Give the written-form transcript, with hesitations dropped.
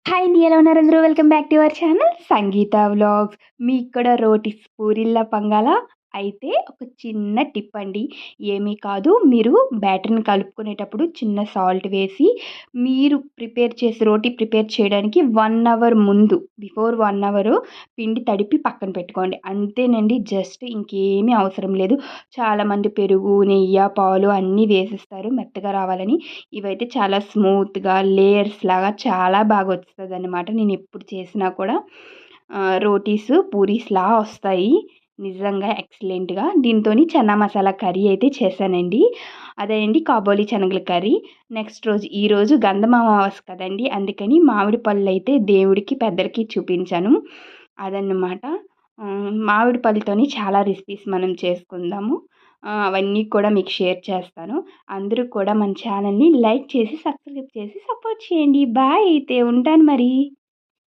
Hi అండి, ఎలా ఉన్నారు అందరూ? Welcome back to our channel Sangeetha vlogs. మీకు కూడా రోటీస్ పూరిల్లా పొంగాలా అయితే ఒక చిన్న టిప్ అండి. ఏమీ కాదు, మీరు బ్యాటర్ని కలుపుకునేటప్పుడు చిన్న సాల్ట్ వేసి మీరు రోటీ ప్రిపేర్ చేయడానికి 1 అవర్ ముందు, బిఫోర్ 1 అవర్ పిండి తడిపి పక్కన పెట్టుకోండి. అంతేనండి, జస్ట్ ఇంకేమీ అవసరం లేదు. చాలామంది పెరుగు, నెయ్యి, పాలు అన్నీ వేసేస్తారు మెత్తగా రావాలని. ఇవైతే చాలా స్మూత్గా లేయర్స్ లాగా చాలా బాగా వస్తుందన్నమాట. నేను ఎప్పుడు చేసినా కూడా రోటీస్ పూరీస్లా వస్తాయి. నిజంగా ఎక్సలెంట్గా. దీంతోని చన్నా మసాలా కర్రీ అయితే చేశానండి. అదే అండి కాబోలి శనగల కర్రీ. నెక్స్ట్ రోజు ఈరోజు గంధం అమావాస్య కదండి, అందుకని మామిడి పళ్ళు అయితే దేవుడికి పెద్దలకి చూపించాను. అదన్నమాట. మామిడి పళ్ళతోని చాలా రెసిపీస్ మనం చేసుకుందాము. అవన్నీ కూడా మీకు షేర్ చేస్తాను. అందరూ కూడా మన ఛానల్ని లైక్ చేసి సబ్స్క్రైబ్ చేసి సపోర్ట్ చేయండి. బాయ్, అయితే ఉంటాను మరి.